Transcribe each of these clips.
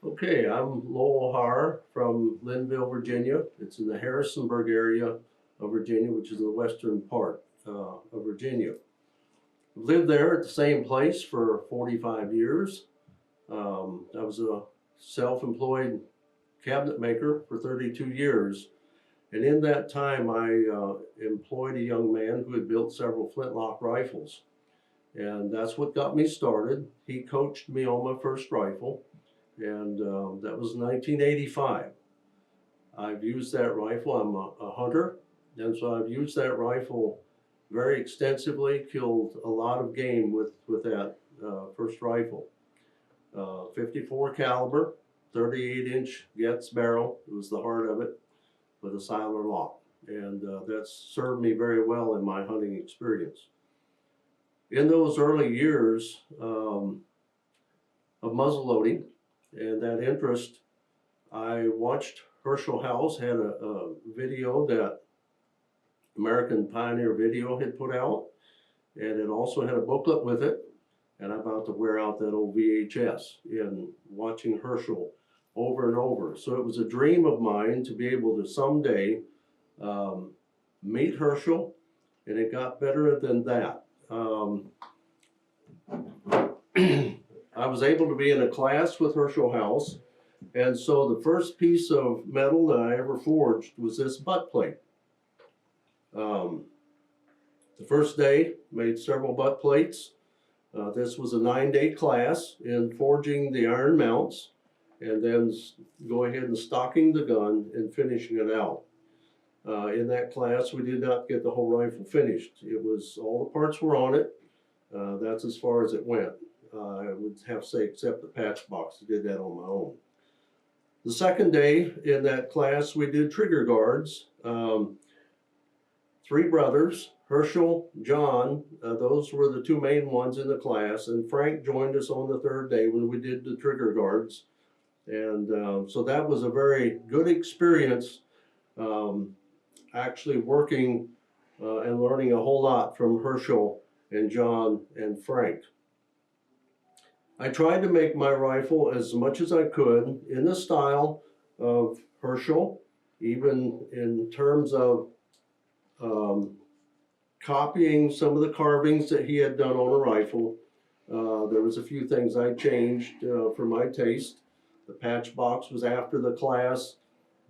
Okay, I'm Lowell Haarer from Linville, Virginia. It's in the Harrisonburg area of Virginia, which is the western part of Virginia. I've lived there at the same place for 45 years. I was a self-employed cabinet maker for 32 years. And in that time, I employed a young man who had built several flintlock rifles. And that's what got me started. He coached me on my first rifle, and that was 1985. I've used that rifle. I'm a hunter, and so I've used that rifle very extensively. Killed a lot of game with that first rifle. 54 caliber, 38-inch Getz barrel. It was the heart of it with a Siler lock, and that's served me very well in my hunting experience. In those early years of muzzleloading and that interest, I watched Herschel House had a video that American Pioneer Video had put out, and it also had a booklet with it. And I'm about to wear out that old VHS in watching Herschel over and over. So it was a dream of mine to be able to someday meet Herschel, and it got better than that. I was able to be in a class with Herschel House, and so the first piece of metal that I ever forged was this butt plate. The first day, made several butt plates. This was a 9-day class in forging the iron mounts, and then go ahead and stocking the gun and finishing it out. In that class, we did not get the whole rifle finished. It was, all the parts were on it. That's as far as it went. I would have to say, except the patch box, I did that on my own. The second day in that class, we did trigger guards. 3 brothers, Herschel, John, those were the 2 main ones in the class, and Frank joined us on the 3rd day when we did the trigger guards. And so that was a very good experience, actually working and learning a whole lot from Herschel and John and Frank. I tried to make my rifle as much as I could in the style of Herschel, even in terms of copying some of the carvings that he had done on a rifle. There was a few things I changed for my taste. The patch box was after the class,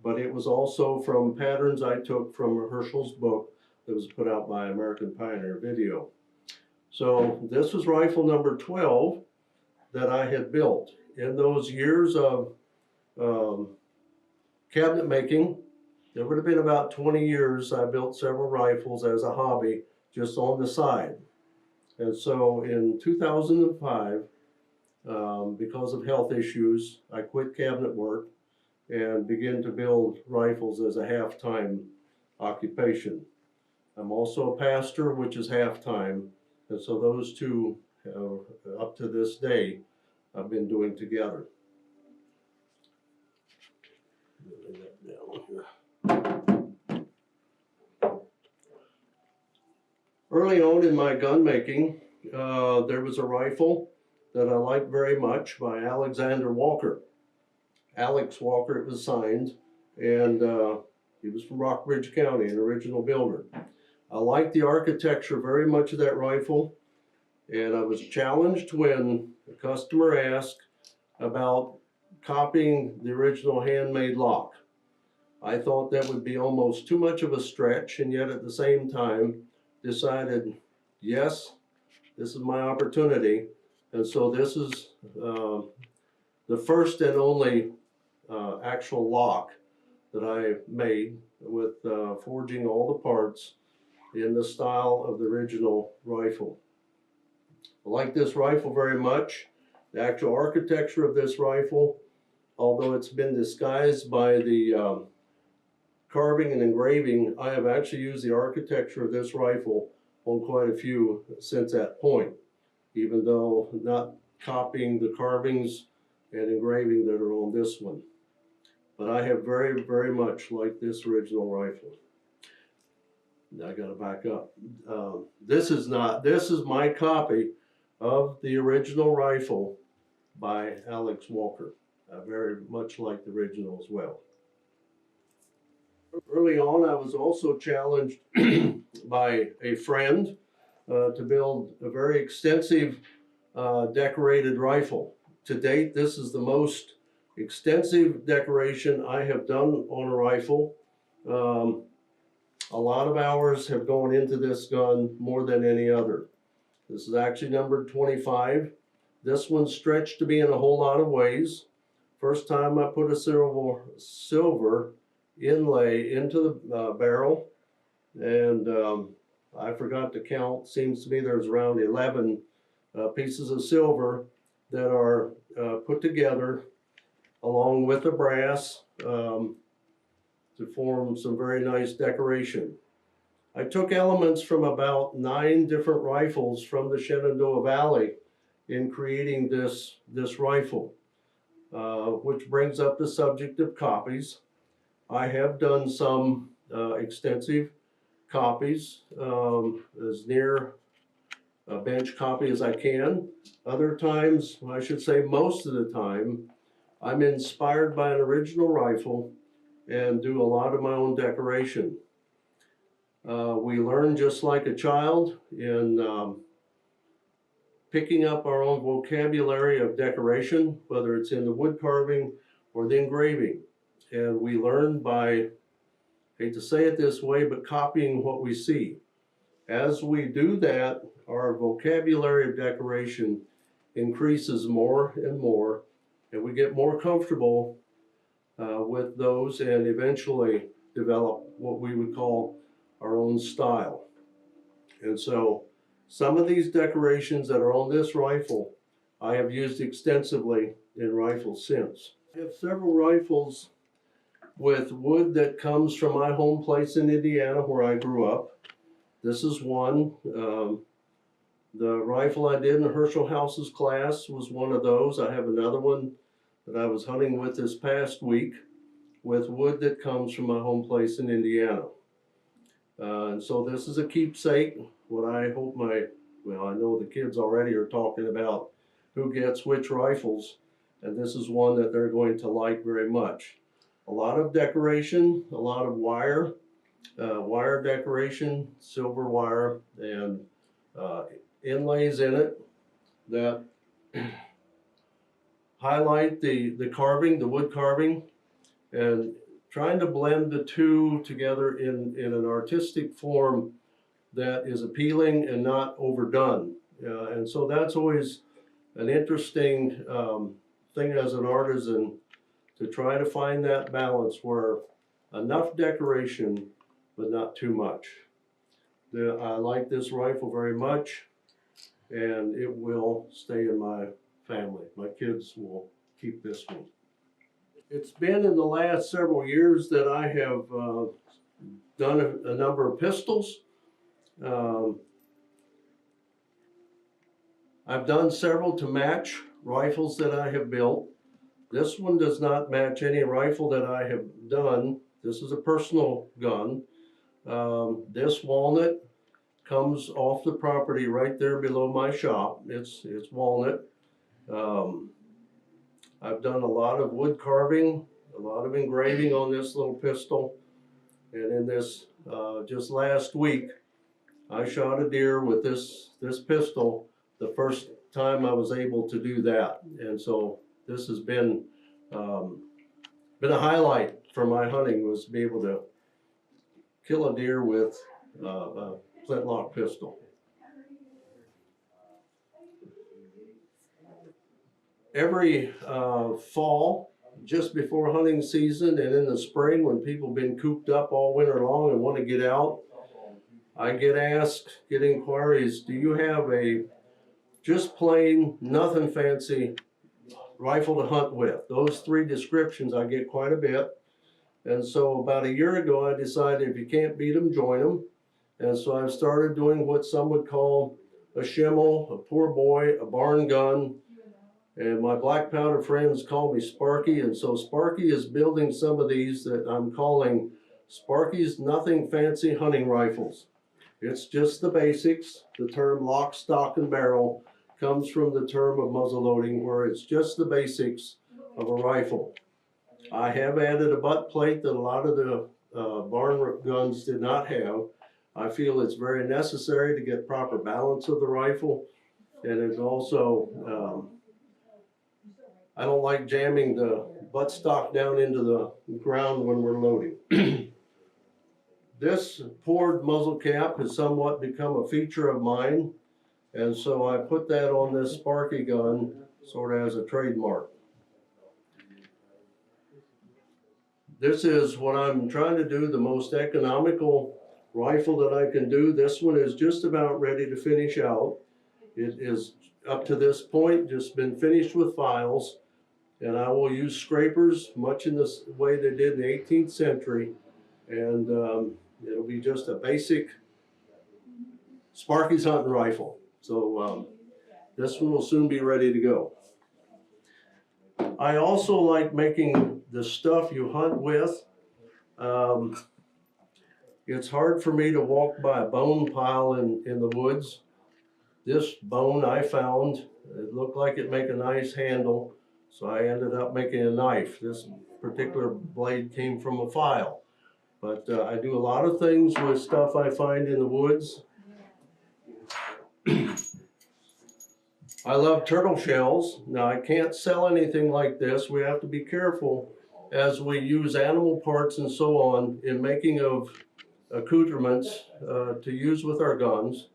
but it was also from patterns I took from Herschel's book that was put out by American Pioneer Video. So this was rifle number 12 that I had built. In those years of cabinet making, there would have been about 20 years I built several rifles as a hobby just on the side. And so in 2005, because of health issues, I quit cabinet work and began to build rifles as a half-time occupation. I'm also a pastor, which is half-time, and so those two, up to this day, I've been doing together. Lay that down here. Early on in my gun making, there was a rifle that I liked very much by Alexander Walker. Alex Walker, it was signed, and he was from Rockbridge County, an original builder. I liked the architecture very much of that rifle, and I was challenged when a customer asked about copying the original handmade lock. I thought that would be almost too much of a stretch, and yet at the same time decided, yes, this is my opportunity. And so this is the first and only actual lock that I made with forging all the parts in the style of the original rifle. I like this rifle very much. The actual architecture of this rifle, although it's been disguised by the carving and engraving, I have actually used the architecture of this rifle on quite a few since that point, even though not copying the carvings and engraving that are on this one. But I have very, very much liked this original rifle. I gotta back up. This is my copy of the original rifle by Alex Walker. very much like the original as well. Early on, I was also challenged by a friend to build a very extensive decorated rifle. To date, this is the most extensive decoration I have done on a rifle. Um, a lot of hours have gone into this gun, more than any other. This is actually numbered 25. This one's stretched to be in a whole lot of ways. First time I put a silver inlay into the barrel, and I forgot to count. Seems to me there's around 11 pieces of silver that are put together along with the brass to form some very nice decoration. I took elements from about 9 different rifles from the Shenandoah Valley in creating this rifle, which brings up the subject of copies. I have done some extensive copies, as near a bench copy as I can. Other times, I should say most of the time, I'm inspired by an original rifle and do a lot of my own decoration. We learn just like a child in picking up our own vocabulary of decoration, whether it's in the wood carving or the engraving. And we learn by, hate to say it this way, but copying what we see. As we do that, our vocabulary of decoration increases more and more, and we get more comfortable with those and eventually develop what we would call our own style. And so some of these decorations that are on this rifle, I have used extensively in rifles since. I have several rifles with wood that comes from my home place in Indiana where I grew up. This is one. The rifle I did in Herschel House's class was one of those. I have another one that I was hunting with this past week with wood that comes from my home place in Indiana. And so this is a keepsake. What I hope well, I know the kids already are talking about who gets which rifles, and this is one that they're going to like very much. A lot of decoration, a lot of wire decoration, silver wire, and inlays in it that highlight the carving, the wood carving, and trying to blend the two together in an artistic form that is appealing and not overdone. And so that's always an interesting thing as an artisan, to try to find that balance where enough decoration but not too much. I like this rifle very much, and it will stay in my family. My kids will keep this one. It's been in the last several years that I have done a number of pistols. I've done several to match rifles that I have built. This one does not match any rifle that I have done. This is a personal gun. This walnut comes off the property right there below my shop. It's walnut. I've done a lot of wood carving, a lot of engraving on this little pistol. And in this, just last week, I shot a deer with this pistol, the first time I was able to do that. And so this has been a highlight for my hunting, was to be able to kill a deer with a flintlock pistol. Every fall, just before hunting season, and in the spring when people have been cooped up all winter long and want to get out, I get inquiries, do you have a just plain, nothing fancy rifle to hunt with? Those 3 descriptions I get quite a bit. And so about a year ago, I decided if you can't beat them, join them. And so I've started doing what some would call a shimmel, a poor boy, a barn gun. And my black powder friends call me Sparky. And so Sparky is building some of these that I'm calling Sparky's Nothing Fancy Hunting Rifles. It's just the basics. The term lock, stock, and barrel comes from the term of muzzleloading, where it's just the basics of a rifle. I have added a butt plate that a lot of the barn guns did not have. I feel it's very necessary to get proper balance of the rifle, and it's also, I don't like jamming the buttstock down into the ground when we're loading. This poured muzzle cap has somewhat become a feature of mine, and so I put that on this Sparky gun sort of as a trademark. This is what I'm trying to do, the most economical rifle that I can do. This one is just about ready to finish out. It is up to this point just been finished with files, and I will use scrapers much in the way they did in the 18th century, and it'll be just a basic Sparky's hunting rifle. So this one will soon be ready to go. I also like making the stuff you hunt with. It's hard for me to walk by a bone pile in the woods. This bone I found, it looked like it'd make a nice handle, so I ended up making a knife. This particular blade came from a file. But I do a lot of things with stuff I find in the woods. I love turtle shells. Now I can't sell anything like this. We have to be careful as we use animal parts and so on in making of accoutrements to use with our guns.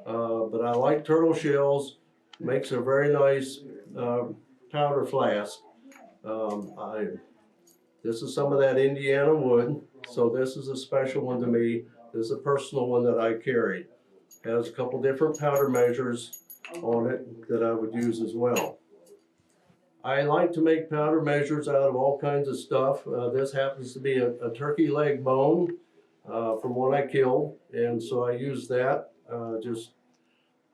But I like turtle shells. Makes a very nice powder flask. This is some of that Indiana wood. So this is a special one to me. This is a personal one that I carry. Has a couple different powder measures on it that I would use as well. I like to make powder measures out of all kinds of stuff. This happens to be a turkey leg bone from one I killed, and so I use that.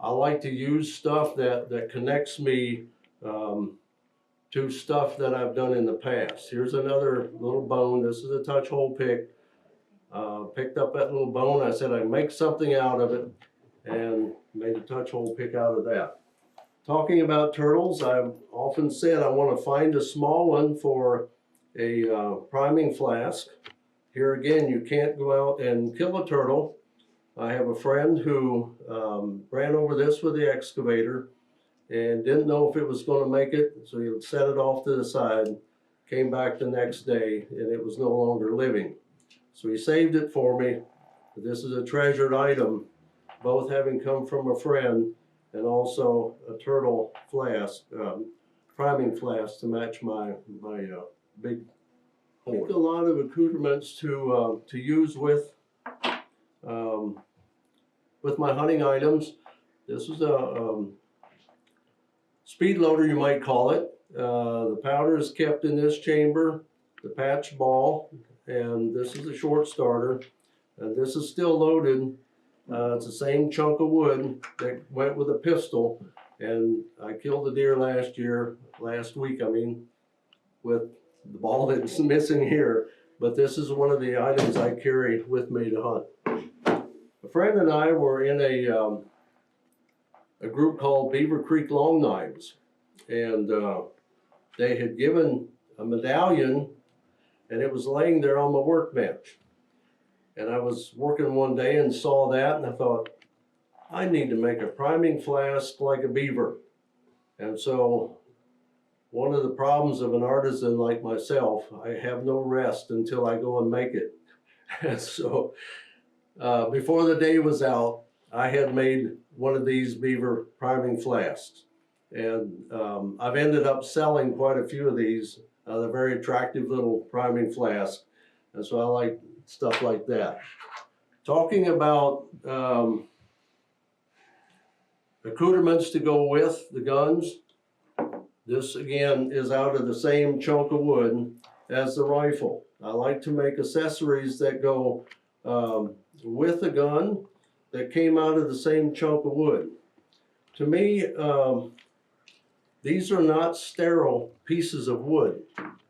I like to use stuff that connects me to stuff that I've done in the past. Here's another little bone. This is a touch hole pick. Picked up that little bone. I said I'd make something out of it, and made a touch hole pick out of that. Talking about turtles, I've often said I want to find a small one for a priming flask. Here again, you can't go out and kill a turtle. I have a friend who ran over this with the excavator and didn't know if it was going to make it, so he set it off to the side, came back the next day, and it was no longer living. So he saved it for me. This is a treasured item, both having come from a friend and also a turtle flask, priming flask to match my big hole. I think a lot of accoutrements to use with my hunting items. This is a speed loader, you might call it. The powder is kept in this chamber, the patch ball, and this is a short starter. And this is still loaded. It's the same chunk of wood that went with a pistol, and I killed a deer last week, with the ball that's missing here. But this is one of the items I carry with me to hunt. A friend and I were in a group called Beaver Creek Long Knives, and they had given a medallion, and it was laying there on my workbench. And I was working one day and saw that, and I thought, I need to make a priming flask like a beaver. And so one of the problems of an artisan like myself, I have no rest until I go and make it. And so before the day was out, I had made one of these beaver priming flasks. And I've ended up selling quite a few of these. They're very attractive little priming flasks. And so I like stuff like that. Talking about accoutrements to go with the guns, this again is out of the same chunk of wood as the rifle. I like to make accessories that go with the gun that came out of the same chunk of wood. To me, these are not sterile pieces of wood.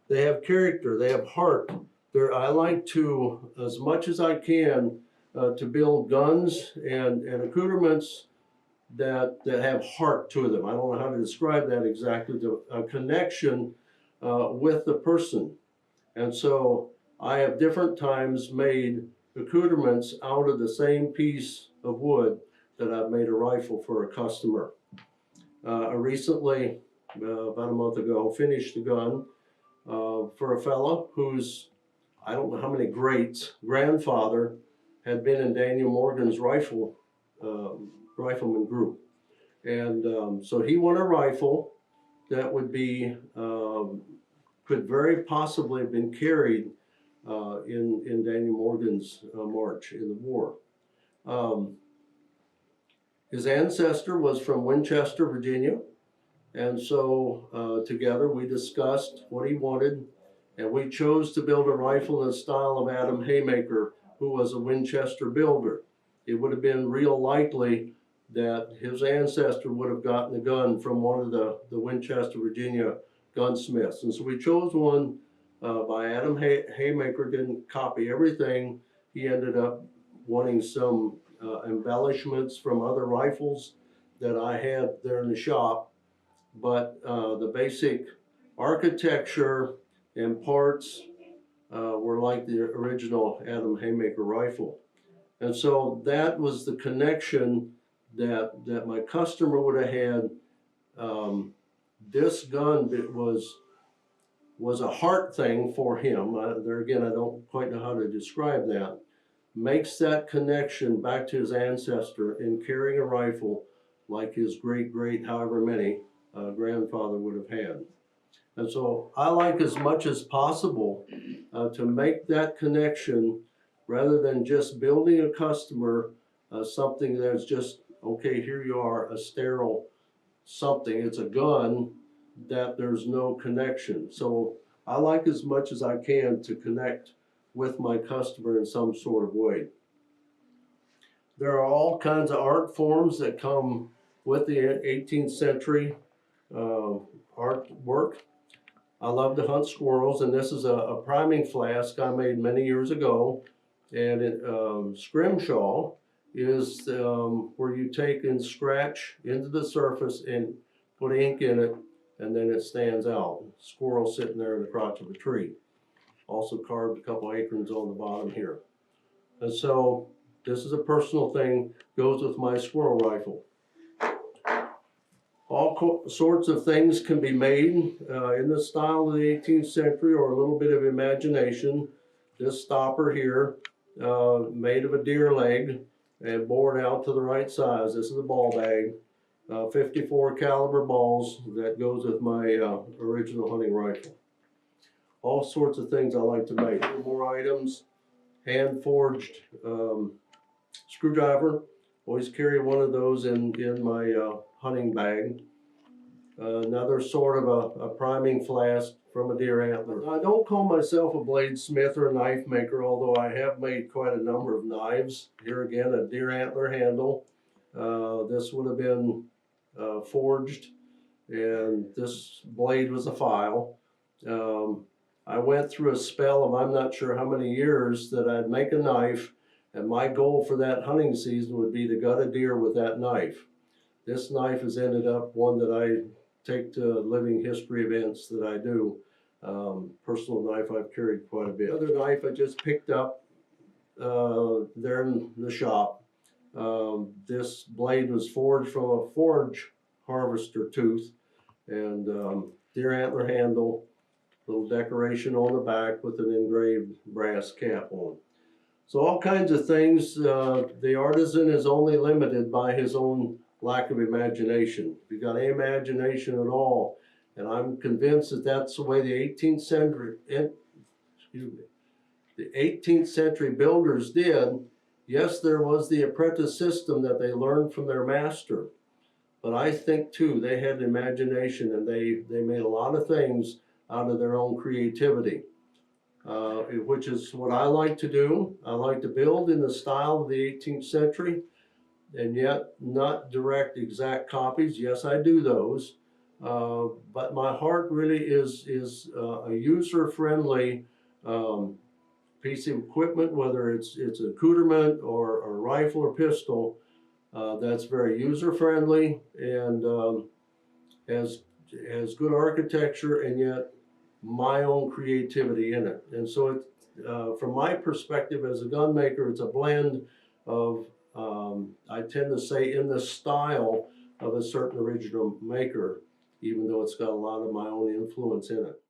They have character, they have heart. I like to, as much as I can, to build guns and accoutrements that have heart to them. I don't know how to describe that exactly. A connection with the person. And so I have different times made accoutrements out of the same piece of wood that I've made a rifle for a customer. I recently, about a month ago, finished a gun for a fella whose, I don't know how many greats, grandfather had been in Daniel Morgan's rifleman group. And so he won a rifle that would be, could very possibly have been carried in Daniel Morgan's march in the war. His ancestor was from Winchester, Virginia, and so together we discussed what he wanted, and we chose to build a rifle in the style of Adam Haymaker, who was a Winchester builder. It would have been real likely that his ancestor would have gotten the gun from one of the Winchester, Virginia gunsmiths. And so we chose one by Adam Haymaker, didn't copy everything. He ended up wanting some embellishments from other rifles that I had there in the shop. But the basic architecture and parts were like the original Adam Haymaker rifle. And so that was the connection that my customer would have had. This gun was a heart thing for him. There again, I don't quite know how to describe that. Makes that connection back to his ancestor in carrying a rifle like his great, however many grandfather would have had. And so I like as much as possible to make that connection rather than just building a customer something that's just, okay, here you are, a sterile something. It's a gun that there's no connection. So I like as much as I can to connect with my customer in some sort of way. There are all kinds of art forms that come with the 18th century artwork. I love to hunt squirrels, and this is a priming flask I made many years ago. And scrimshaw is where you take and scratch into the surface and put ink in it, and then it stands out. Squirrel sitting there in the crotch of a tree. Also carved a couple acorns on the bottom here. And so this is a personal thing, goes with my squirrel rifle. All sorts of things can be made in the style of the 18th century or a little bit of imagination. This stopper here, made of a deer leg and bored out to the right size. This is a ball bag, 54 caliber balls that goes with my original hunting rifle. All sorts of things I like to make. More items, hand forged screwdriver. Always carry one of those in my hunting bag. Another sort of a priming flask from a deer antler. I don't call myself a bladesmith or a knife maker, although I have made quite a number of knives. Here again, a deer antler handle. This would have been forged, and this blade was a file. I went through a spell of I'm not sure how many years that I'd make a knife, and my goal for that hunting season would be to gut a deer with that knife. This knife has ended up one that I take to living history events that I do. Personal knife I've carried quite a bit. Another knife I just picked up there in the shop. This blade was forged from a forge harvester tooth, and deer antler handle, little decoration on the back with an engraved brass cap on. So all kinds of things. The artisan is only limited by his own lack of imagination. If you've got any imagination at all, and I'm convinced that that's the way the 18th century builders did. Yes, there was the apprentice system that they learned from their master, but I think too they had imagination, and they made a lot of things out of their own creativity, which is what I like to do. I like to build in the style of the 18th century, and yet not direct exact copies. Yes, I do those, but my heart really is a user-friendly piece of equipment, whether it's accoutrement or a rifle or pistol, that's very user-friendly and has good architecture, and yet my own creativity in it. And so it, from my perspective as a gun maker, it's a blend of, I tend to say, in the style of a certain original maker, even though it's got a lot of my own influence in it.